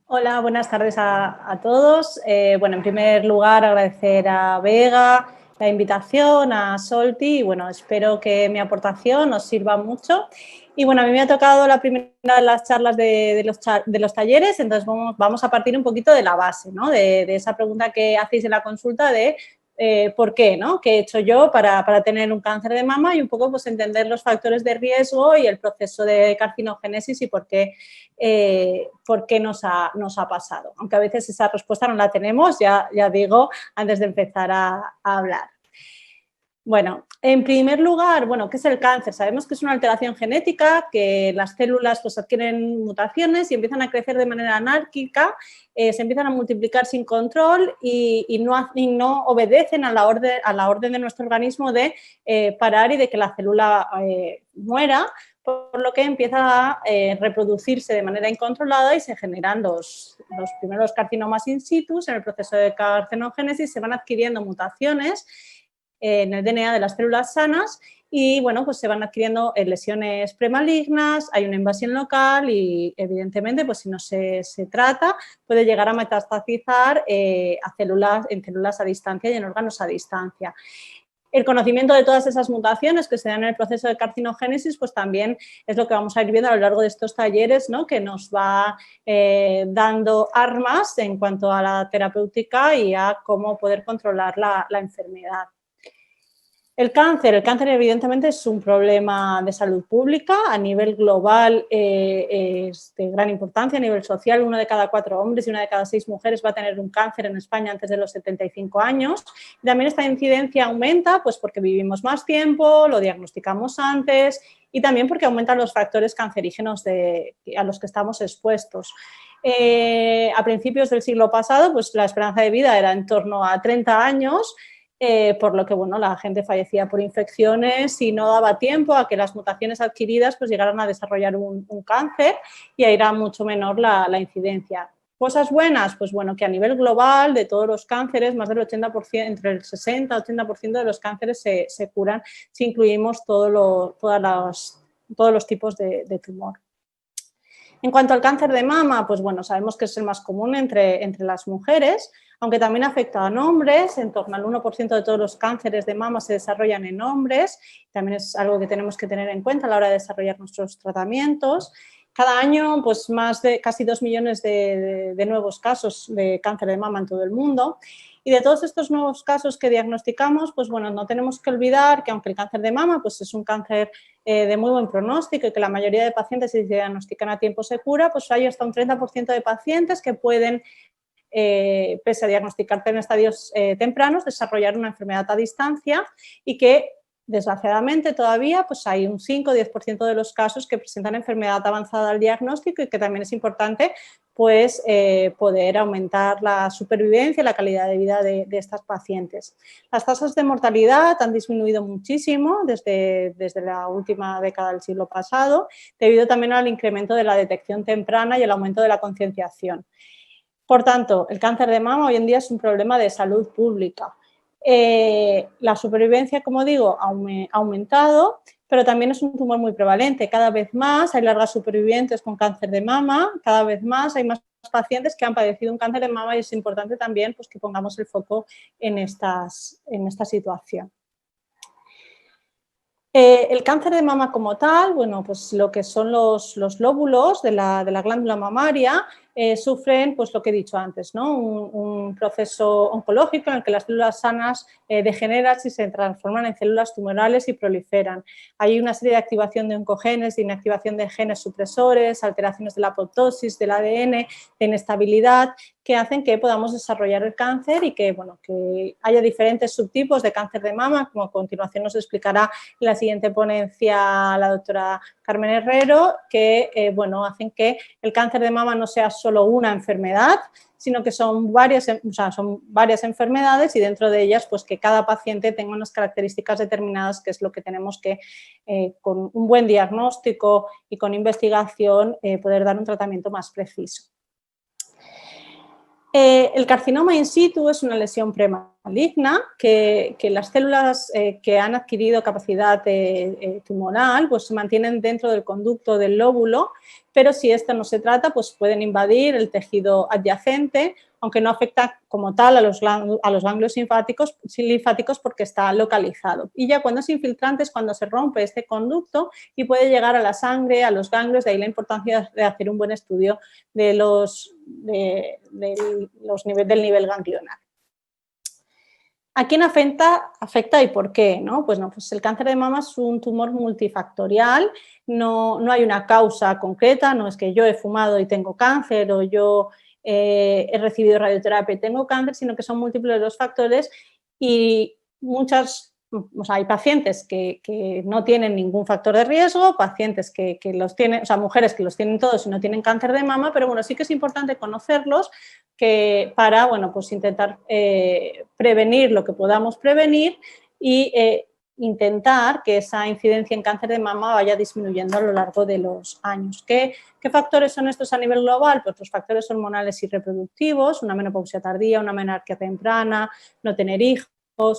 Hola, buenas tardes a todos. Bueno, en primer lugar, agradecer a Vega la invitación, a Solti, y bueno, espero que mi aportación os sirva mucho. Y bueno, a mí me ha tocado la primera de las charlas de los talleres, entonces vamos a partir un poquito de la base, ¿no? De esa pregunta que hacéis en la consulta de por qué, ¿no? ¿Qué he hecho yo para tener un cáncer de mama? Y un poco pues entender los factores de riesgo y el proceso de carcinogénesis y por qué nos ha pasado. Aunque a veces esa respuesta no la tenemos, ya digo, antes de empezar a hablar. Bueno, en primer lugar, bueno, ¿qué es el cáncer? Sabemos que es una alteración genética, que las células pues, adquieren mutaciones y empiezan a crecer de manera anárquica, se empiezan a multiplicar sin control y no obedecen a la orden de nuestro organismo de parar y de que la célula muera, por lo que empieza a reproducirse de manera incontrolada y se generan los primeros carcinomas in situ. En el proceso de carcinogénesis se van adquiriendo mutaciones en el DNA de las células sanas y, bueno, pues se van adquiriendo lesiones premalignas, hay una invasión local y, evidentemente, pues si no se trata, puede llegar a metastasizar en células a distancia y en órganos a distancia. El conocimiento de todas esas mutaciones que se dan en el proceso de carcinogénesis, pues también es lo que vamos a ir viendo a lo largo de estos talleres, ¿no? Que nos va dando armas en cuanto a la terapéutica y a cómo poder controlar la enfermedad. El cáncer evidentemente es un problema de salud pública a nivel global, es de gran importancia a nivel social. 1 de cada 4 hombres y 1 de cada 6 mujeres va a tener un cáncer en España antes de los 75 años. Y también esta incidencia aumenta pues porque vivimos más tiempo, lo diagnosticamos antes y también porque aumentan los factores cancerígenos a los que estamos expuestos. A principios del siglo pasado, pues la esperanza de vida era en torno a 30 años, por lo que bueno, la gente fallecía por infecciones y no daba tiempo a que las mutaciones adquiridas pues, llegaran a desarrollar un cáncer y ahí era mucho menor la incidencia. Cosas buenas, pues bueno, que a nivel global de todos los cánceres, más del 80%, entre el 60 y 80% de los cánceres se curan si incluimos todos los tipos de tumor. En cuanto al cáncer de mama, pues bueno, sabemos que es el más común entre las mujeres, aunque también afecta a hombres. En torno al 1% de todos los cánceres de mama se desarrollan en hombres. También es algo que tenemos que tener en cuenta a la hora de desarrollar nuestros tratamientos. Cada año, pues más de casi 2 millones de nuevos casos de cáncer de mama en todo el mundo. Y de todos estos nuevos casos que diagnosticamos, pues bueno, no tenemos que olvidar que aunque el cáncer de mama pues es un cáncer de muy buen pronóstico y que la mayoría de pacientes, si se diagnostican a tiempo, se cura, pues hay hasta un 30% de pacientes que pueden, pese a diagnosticarte en estadios tempranos, desarrollar una enfermedad a distancia y que, desgraciadamente, todavía pues hay un 5 o 10% de los casos que presentan enfermedad avanzada al diagnóstico y que también es importante pues, poder aumentar la supervivencia y la calidad de vida de estas pacientes. Las tasas de mortalidad han disminuido muchísimo desde la última década del siglo pasado, debido también al incremento de la detección temprana y el aumento de la concienciación. Por tanto, el cáncer de mama hoy en día es un problema de salud pública. La supervivencia, como digo, ha aumentado, pero también es un tumor muy prevalente. Cada vez más hay largas supervivientes con cáncer de mama, cada vez más hay más pacientes que han padecido un cáncer de mama y es importante también pues, que pongamos el foco en esta situación. El cáncer de mama como tal, bueno, pues lo que son los lóbulos de la glándula mamaria sufren, pues lo que he dicho antes, ¿no? Un proceso oncológico en el que las células sanas degeneran y se transforman en células tumorales y proliferan. Hay una serie de activación de oncogenes, de inactivación de genes supresores, alteraciones de la apoptosis, del ADN, de inestabilidad, que hacen que podamos desarrollar el cáncer y que, bueno, que haya diferentes subtipos de cáncer de mama, como a continuación nos explicará en la siguiente ponencia la doctora Carmen Herrero, que bueno, hacen que el cáncer de mama no sea solo una enfermedad, sino que son varias enfermedades y dentro de ellas pues que cada paciente tenga unas características determinadas, que es lo que tenemos que, con un buen diagnóstico y con investigación, poder dar un tratamiento más preciso. El carcinoma in situ es una lesión premaligna que las células que han adquirido capacidad tumoral pues se mantienen dentro del conducto del lóbulo, pero si esta no se trata, pues pueden invadir el tejido adyacente, aunque no afecta como tal a los ganglios linfáticos porque está localizado. Y ya cuando es infiltrante es cuando se rompe este conducto y puede llegar a la sangre, a los ganglios, de ahí la importancia de hacer un buen estudio del nivel ganglionar. ¿A quién afecta y por qué? ¿No? Pues el cáncer de mama es un tumor multifactorial, no hay una causa concreta, no es que yo he fumado y tengo cáncer o yo he recibido radioterapia y tengo cáncer, sino que son múltiples los factores y hay pacientes que no tienen ningún factor de riesgo, pacientes que los tienen, mujeres que los tienen todos y no tienen cáncer de mama, pero bueno, sí que es importante conocerlos para pues intentar prevenir lo que podamos prevenir y intentar que esa incidencia en cáncer de mama vaya disminuyendo a lo largo de los años. ¿Qué factores son estos a nivel global? Pues los factores hormonales y reproductivos, una menopausia tardía, una menarquia temprana, no tener hijos,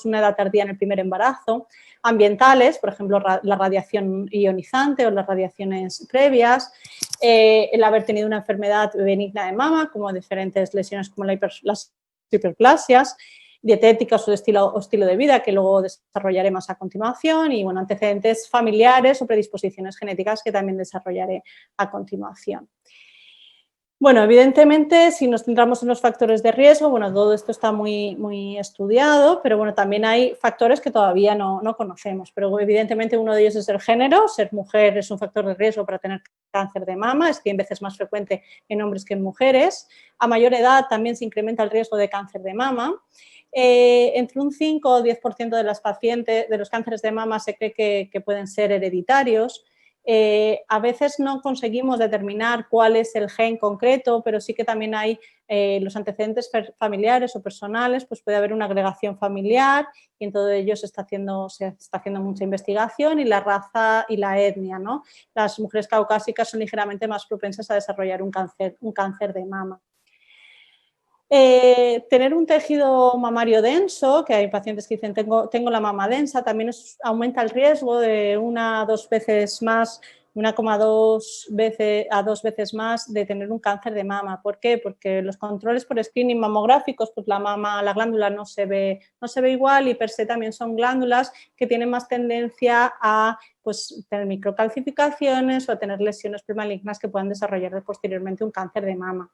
una edad tardía en el primer embarazo, ambientales, por ejemplo, la radiación ionizante o las radiaciones previas, el haber tenido una enfermedad benigna de mama, como diferentes lesiones como las hiperplasias, dietéticas o estilo de vida, que luego desarrollaremos a continuación, y bueno, antecedentes familiares o predisposiciones genéticas que también desarrollaré a continuación. Bueno, evidentemente, si nos centramos en los factores de riesgo, bueno, todo esto está muy estudiado, pero bueno, también hay factores que todavía no conocemos, pero evidentemente uno de ellos es el género. Ser mujer es un factor de riesgo para tener cáncer de mama, es 100 veces más frecuente en hombres que en mujeres. A mayor edad también se incrementa el riesgo de cáncer de mama. Entre un 5 o 10% de las pacientes de los cánceres de mama se cree que pueden ser hereditarios. A veces no conseguimos determinar cuál es el gen concreto, pero sí que también hay los antecedentes familiares o personales, pues puede haber una agregación familiar y en todo ello se está haciendo mucha investigación, y la raza y la etnia, ¿no? Las mujeres caucásicas son ligeramente más propensas a desarrollar un cáncer de mama. Tener un tejido mamario denso, que hay pacientes que dicen tengo la mama densa, también aumenta el riesgo de 1 a 2 veces más, 1,2 a 2 veces más de tener un cáncer de mama. ¿Por qué? Porque los controles por screening mamográficos, pues la glándula no se ve igual, y per se también son glándulas que tienen más tendencia a tener microcalcificaciones o a tener lesiones premalignas que puedan desarrollar posteriormente un cáncer de mama.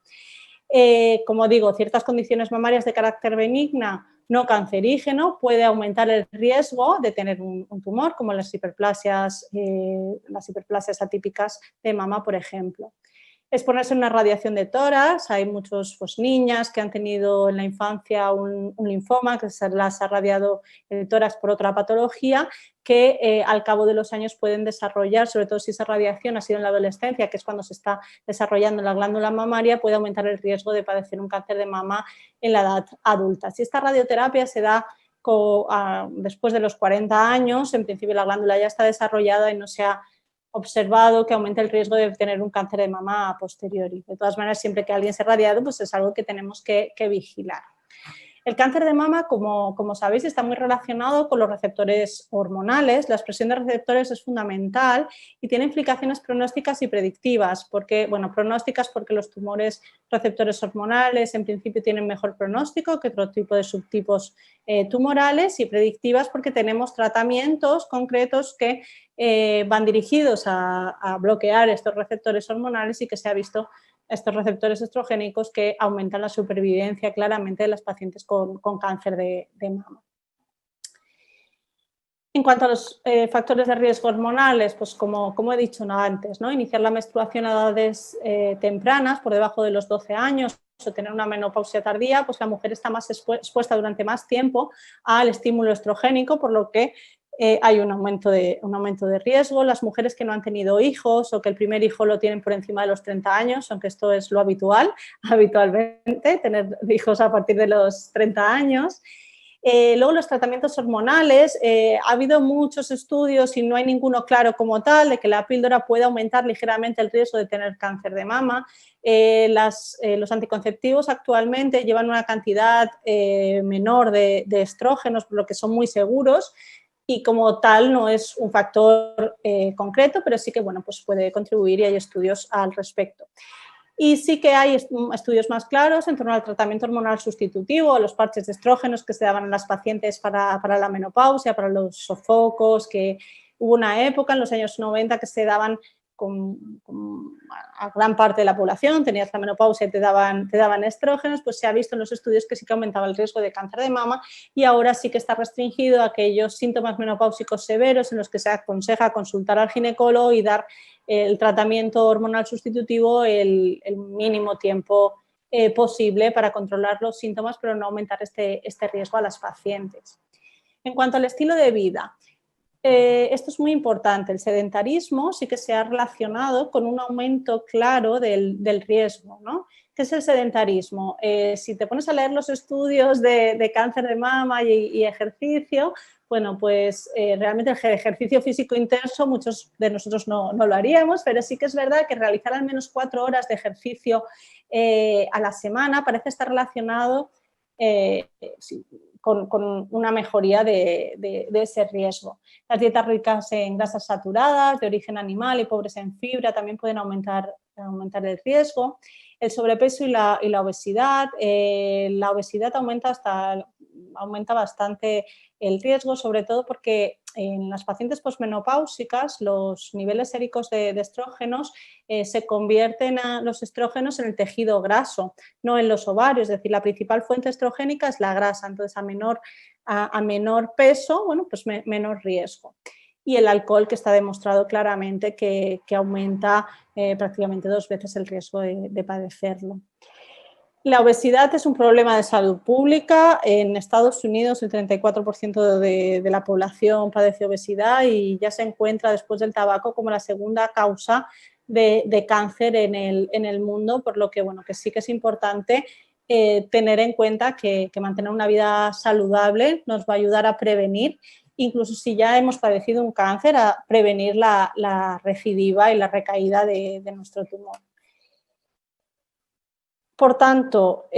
Como digo, ciertas condiciones mamarias de carácter benigna no cancerígeno puede aumentar el riesgo de tener un tumor, como las hiperplasias atípicas de mama, por ejemplo. Exponerse a una radiación de tórax. Hay muchas niñas que han tenido en la infancia un linfoma, que se las ha radiado el tórax por otra patología, que al cabo de los años pueden desarrollar, sobre todo si esa radiación ha sido en la adolescencia, que es cuando se está desarrollando la glándula mamaria, puede aumentar el riesgo de padecer un cáncer de mama en la edad adulta. Si esta radioterapia se da después de los 40 años, en principio la glándula ya está desarrollada y no se ha observado que aumenta el riesgo de tener un cáncer de mama a posteriori. De todas maneras, siempre que alguien se ha radiado, pues es algo que tenemos que vigilar. El cáncer de mama, como sabéis, está muy relacionado con los receptores hormonales. La expresión de receptores es fundamental y tiene implicaciones pronósticas y predictivas. Pronósticas porque los tumores receptores hormonales en principio tienen mejor pronóstico que otro tipo de subtipos tumorales, y predictivas porque tenemos tratamientos concretos que van dirigidos a bloquear estos receptores hormonales, y que se ha visto estos receptores estrogénicos que aumentan la supervivencia claramente de las pacientes con cáncer de mama. En cuanto a los factores de riesgo hormonales, pues como he dicho antes, ¿no? Iniciar la menstruación a edades tempranas, por debajo de los 12 años, o tener una menopausia tardía, pues la mujer está más expuesta durante más tiempo al estímulo estrogénico, por lo que hay un aumento de riesgo. Las mujeres que no han tenido hijos o que el primer hijo lo tienen por encima de los 30 años, aunque esto es lo habitualmente, tener hijos a partir de los 30 años. Luego los tratamientos hormonales, ha habido muchos estudios y no hay ninguno claro como tal de que la píldora puede aumentar ligeramente el riesgo de tener cáncer de mama. Los anticonceptivos actualmente llevan una cantidad menor de estrógenos, por lo que son muy seguros y como tal no es un factor concreto, pero sí que bueno, pues puede contribuir y hay estudios al respecto. Y sí que hay estudios más claros en torno al tratamiento hormonal sustitutivo, los parches de estrógenos que se daban a las pacientes para la menopausia, para los sofocos, que hubo una época en los años 90 que se daban a gran parte de la población, tenías la menopausia y te daban estrógenos, pues se ha visto en los estudios que sí que aumentaba el riesgo de cáncer de mama y ahora sí que está restringido a aquellos síntomas menopáusicos severos en los que se aconseja consultar al ginecólogo y dar el tratamiento hormonal sustitutivo el mínimo tiempo posible para controlar los síntomas, pero no aumentar este riesgo a las pacientes. En cuanto al estilo de vida, esto es muy importante. El sedentarismo sí que se ha relacionado con un aumento claro del riesgo, ¿no? ¿Qué es el sedentarismo? Si te pones a leer los estudios de cáncer de mama y ejercicio, bueno, pues realmente el ejercicio físico intenso muchos de nosotros no lo haríamos, pero sí que es verdad que realizar al menos 4 horas de ejercicio a la semana parece estar relacionado con una mejoría de ese riesgo. Las dietas ricas en grasas saturadas, de origen animal y pobres en fibra también pueden aumentar el riesgo. El sobrepeso y la obesidad. La obesidad aumenta bastante el riesgo, sobre todo porque en las pacientes posmenopáusicas los niveles séricos de estrógenos se convierten los estrógenos en el tejido graso, no en los ovarios, es decir, la principal fuente estrogénica es la grasa, entonces a menor peso, bueno, pues menor riesgo. Y el alcohol, que está demostrado claramente que aumenta prácticamente 2 veces el riesgo de padecerlo. La obesidad es un problema de salud pública. En Estados Unidos el 34% de la población padece obesidad y ya se encuentra después del tabaco como la segunda causa de cáncer en el mundo, por lo que, bueno, que sí que es importante tener en cuenta que mantener una vida saludable nos va a ayudar a prevenir, incluso si ya hemos padecido un cáncer, a prevenir la recidiva y la recaída de nuestro tumor. Por tanto,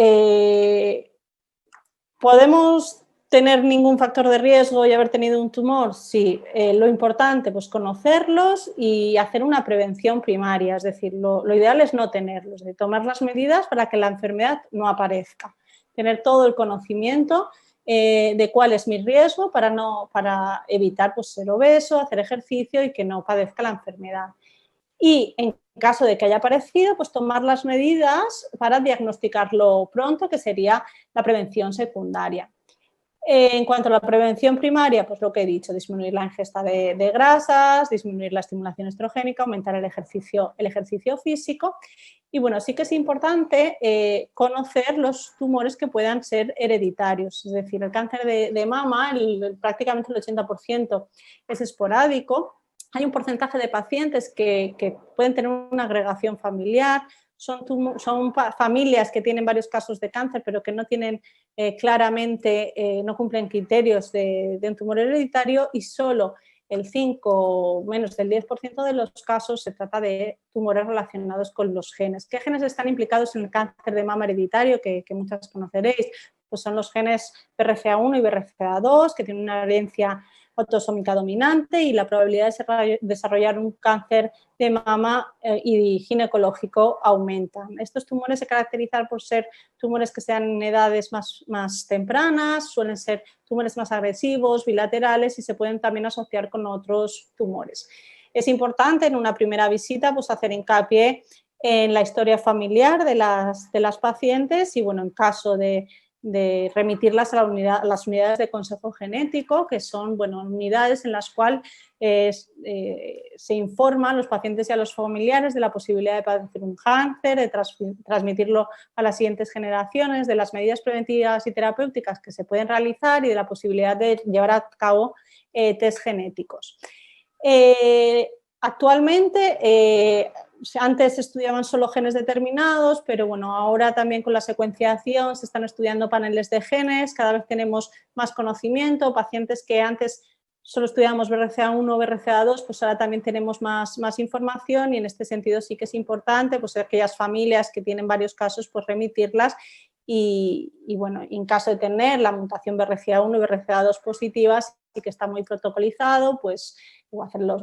¿podemos tener ningún factor de riesgo y haber tenido un tumor? Sí. Lo importante, pues conocerlos y hacer una prevención primaria, es decir, lo ideal es no tenerlos, de tomar las medidas para que la enfermedad no aparezca. Tener todo el conocimiento de cuál es mi riesgo para evitar pues, ser obeso, hacer ejercicio y que no padezca la enfermedad. Y en caso de que haya aparecido, pues tomar las medidas para diagnosticarlo pronto, que sería la prevención secundaria. En cuanto a la prevención primaria, pues lo que he dicho, disminuir la ingesta de grasas, disminuir la estimulación estrogénica, aumentar el ejercicio físico. Y bueno, sí que es importante conocer los tumores que puedan ser hereditarios, es decir, el cáncer de mama, prácticamente el 80% es esporádico. Hay un porcentaje de pacientes que pueden tener una agregación familiar, son familias que tienen varios casos de cáncer, pero que no tienen claramente, no cumplen criterios de un tumor hereditario y solo el 5 menos del 10% de los casos se trata de tumores relacionados con los genes. ¿Qué genes están implicados en el cáncer de mama hereditario? Que muchas conoceréis. Pues son los genes BRCA1 y BRCA2, que tienen una herencia autosómica dominante y la probabilidad de desarrollar un cáncer de mama y ginecológico aumentan. Estos tumores se caracterizan por ser tumores que sean en edades más tempranas, suelen ser tumores más agresivos, bilaterales y se pueden también asociar con otros tumores. Es importante en una primera visita pues, hacer hincapié en la historia familiar de las pacientes y, bueno, en caso de remitirlas a las unidades de consejo genético, que son, bueno, unidades en las cuales se informa a los pacientes y a los familiares de la posibilidad de padecer un cáncer, de transmitirlo a las siguientes generaciones, de las medidas preventivas y terapéuticas que se pueden realizar y de la posibilidad de llevar a cabo test genéticos. Actualmente, antes se estudiaban solo genes determinados, pero bueno, ahora también con la secuenciación se están estudiando paneles de genes, cada vez tenemos más conocimiento, pacientes que antes solo estudiábamos BRCA1 o BRCA2, pues ahora también tenemos más información y en este sentido sí que es importante, pues aquellas familias que tienen varios casos, pues remitirlas y bueno, en caso de tener la mutación BRCA1 y BRCA2 positivas, sí que está muy protocolizado, pues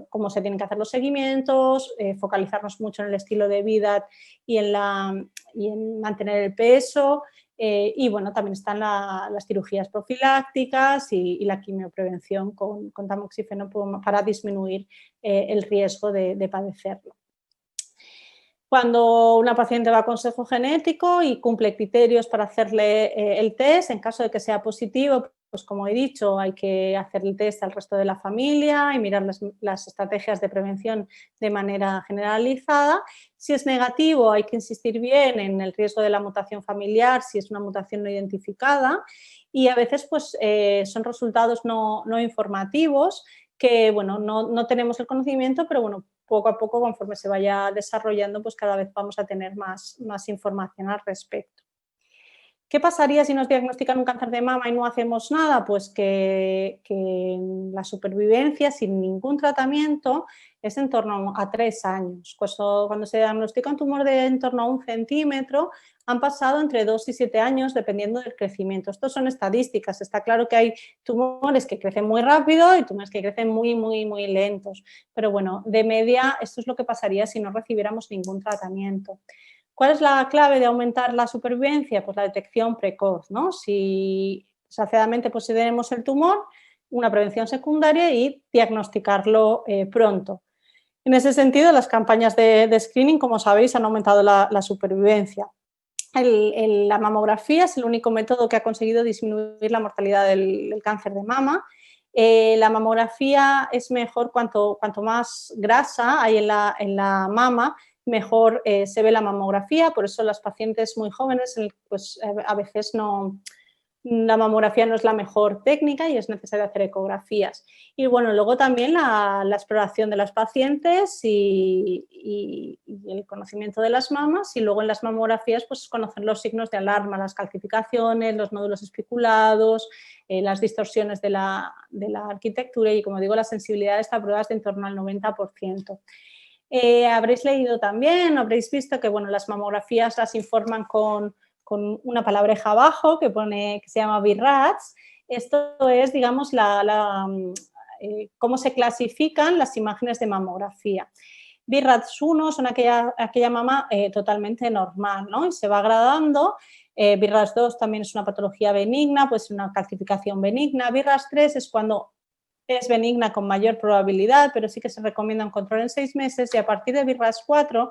cómo se tienen que hacer los seguimientos, focalizarnos mucho en el estilo de vida y en mantener el peso. Y bueno, también están las cirugías profilácticas y la quimioprevención con tamoxifeno para disminuir el riesgo de padecerlo. Cuando una paciente va a consejo genético y cumple criterios para hacerle el test, en caso de que sea positivo, pues como he dicho, hay que hacer el test al resto de la familia y mirar las estrategias de prevención de manera generalizada. Si es negativo, hay que insistir bien en el riesgo de la mutación familiar, si es una mutación no identificada, y a veces pues, son resultados no informativos que, bueno, no tenemos el conocimiento, pero bueno, poco a poco, conforme se vaya desarrollando, pues cada vez vamos a tener más información al respecto. ¿Qué pasaría si nos diagnostican un cáncer de mama y no hacemos nada? Pues que la supervivencia sin ningún tratamiento es en torno a 3 años. Cuando se diagnostica un tumor de en torno a 1 centímetro, han pasado entre 2 y 7 años dependiendo del crecimiento. Estos son estadísticas. Está claro que hay tumores que crecen muy rápido y tumores que crecen muy lentos. Pero bueno, de media, esto es lo que pasaría si no recibiéramos ningún tratamiento. ¿Cuál es la clave de aumentar la supervivencia? Pues la detección precoz, ¿no? Si desgraciadamente pues, si tenemos el tumor, una prevención secundaria y diagnosticarlo pronto. En ese sentido, las campañas de screening, como sabéis, han aumentado la supervivencia. La mamografía es el único método que ha conseguido disminuir la mortalidad del cáncer de mama. La mamografía es mejor cuanto más grasa hay en la mama, mejor se ve la mamografía, por eso las pacientes muy jóvenes pues, a veces la mamografía no es la mejor técnica y es necesario hacer ecografías. Y bueno, luego también la exploración de las pacientes y el conocimiento de las mamas y luego en las mamografías pues conocer los signos de alarma, las calcificaciones, los nódulos espiculados, las distorsiones de la arquitectura y como digo la sensibilidad de esta prueba es de en torno al 90%. Habréis leído también, habréis visto que bueno, las mamografías las informan con una palabreja abajo que se llama BI-RADS. Esto es, digamos, cómo se clasifican las imágenes de mamografía. BI-RADS 1 son aquella mama totalmente normal, ¿no? Y se va gradando. BI-RADS 2 también es una patología benigna, pues una calcificación benigna. BI-RADS 3 es cuando es benigna con mayor probabilidad, pero sí que se recomienda un control en 6 meses y a partir de BI-RADS 4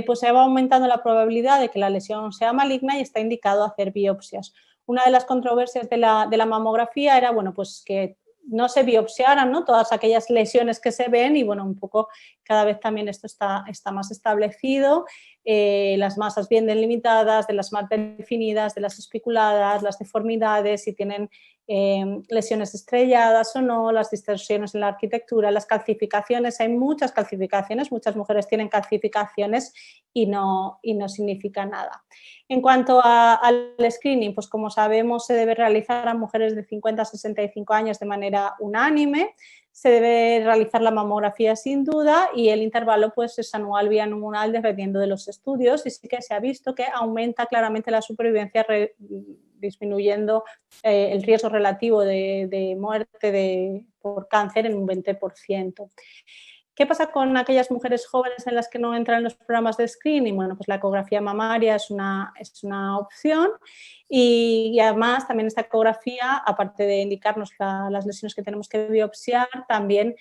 pues se va aumentando la probabilidad de que la lesión sea maligna y está indicado hacer biopsias. Una de las controversias de la mamografía era, bueno, pues que no se biopsiaran, ¿no? Todas aquellas lesiones que se ven y, bueno, un poco cada vez también esto está más establecido, las masas bien delimitadas, de las mal definidas, de las espiculadas, las deformidades, si tienen lesiones estrelladas o no, las distorsiones en la arquitectura, las calcificaciones, hay muchas calcificaciones, muchas mujeres tienen calcificaciones y no significa nada. En cuanto al screening, pues como sabemos se debe realizar a mujeres de 50 a 65 años de manera unánime, se debe realizar la mamografía sin duda y el intervalo pues es anual, bianual, dependiendo de los estudios y sí que se ha visto que aumenta claramente la supervivencia disminuyendo el riesgo relativo de muerte por cáncer en un 20%. ¿Qué pasa con aquellas mujeres jóvenes en las que no entran en los programas de screening? Bueno, pues la ecografía mamaria es una opción y además también esta ecografía, aparte de indicarnos las lesiones que tenemos que biopsiar, también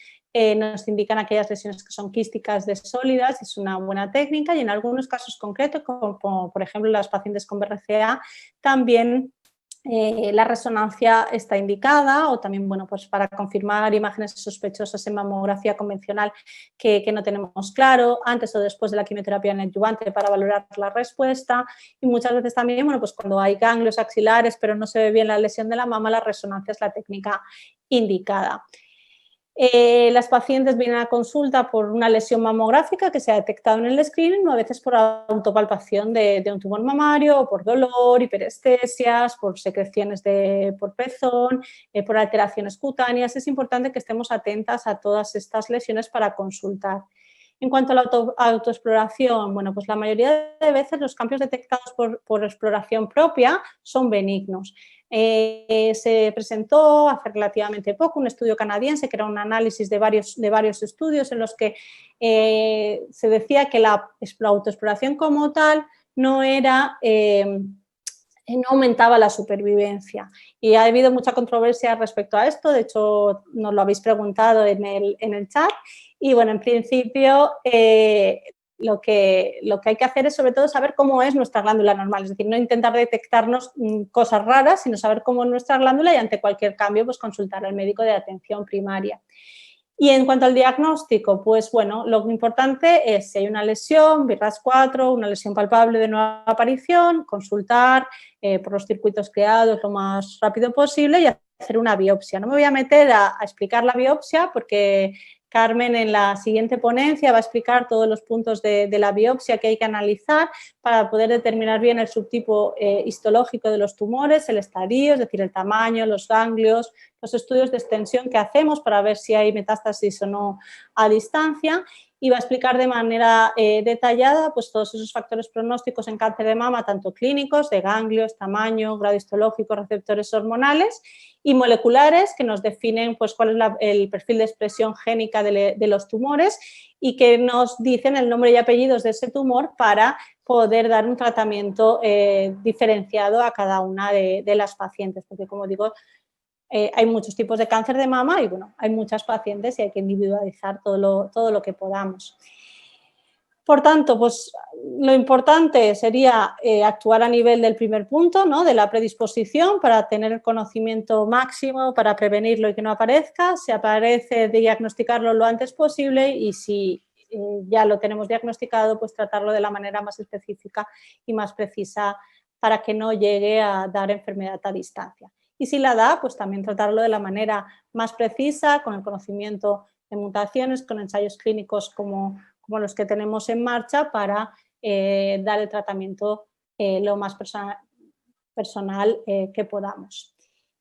nos indican aquellas lesiones que son quísticas de sólidas, es una buena técnica y en algunos casos concretos, como por ejemplo las pacientes con BRCA, también la resonancia está indicada o también, bueno, pues para confirmar imágenes sospechosas en mamografía convencional que no tenemos claro, antes o después de la quimioterapia neoadyuvante para valorar la respuesta y muchas veces también, bueno, pues cuando hay ganglios axilares pero no se ve bien la lesión de la mama, la resonancia es la técnica indicada. Las pacientes vienen a consulta por una lesión mamográfica que se ha detectado en el screening, o a veces por autopalpación de un tumor mamario, o por dolor, hiperestesias, por secreciones por pezón, por alteraciones cutáneas. Es importante que estemos atentas a todas estas lesiones para consultar. En cuanto a la autoexploración, bueno, pues la mayoría de veces los cambios detectados por exploración propia son benignos. Se presentó hace relativamente poco un estudio canadiense que era un análisis de varios estudios en los que se decía que la autoexploración como tal no aumentaba la supervivencia. Y ha habido mucha controversia respecto a esto, de hecho nos lo habéis preguntado en el chat. Y bueno, en principio lo que hay que hacer es sobre todo saber cómo es nuestra glándula normal, es decir, no intentar detectarnos cosas raras, sino saber cómo es nuestra glándula y ante cualquier cambio pues consultar al médico de atención primaria. Y en cuanto al diagnóstico, pues bueno, lo importante es si hay una lesión, BRAF4, una lesión palpable de nueva aparición, consultar por los circuitos creados lo más rápido posible y hacer una biopsia. No me voy a meter a explicar la biopsia porque Carmen en la siguiente ponencia va a explicar todos los puntos de la biopsia que hay que analizar para poder determinar bien el subtipo histológico de los tumores, el estadio, es decir, el tamaño, los ganglios, los estudios de extensión que hacemos para ver si hay metástasis o no a distancia, y va a explicar de manera detallada pues, todos esos factores pronósticos en cáncer de mama, tanto clínicos, de ganglios, tamaño, grado histológico, receptores hormonales, y moleculares que nos definen pues, cuál es el perfil de expresión génica de los tumores y que nos dicen el nombre y apellidos de ese tumor para poder dar un tratamiento diferenciado a cada una de las pacientes, porque como digo, hay muchos tipos de cáncer de mama y bueno, hay muchas pacientes y hay que individualizar todo lo que podamos. Por tanto, pues lo importante sería actuar a nivel del primer punto, ¿no? De la predisposición para tener el conocimiento máximo, para prevenirlo y que no aparezca. Si aparece, diagnosticarlo lo antes posible y si ya lo tenemos diagnosticado, pues tratarlo de la manera más específica y más precisa para que no llegue a dar enfermedad a distancia. Y si la da, pues también tratarlo de la manera más precisa, con el conocimiento de mutaciones, con ensayos clínicos como los que tenemos en marcha para dar el tratamiento lo más personal que podamos.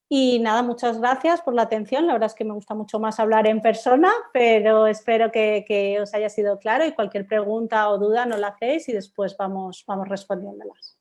Y nada, muchas gracias por la atención. La verdad es que me gusta mucho más hablar en persona, pero espero que os haya sido claro y cualquier pregunta o duda nos la hacéis y después vamos respondiéndolas.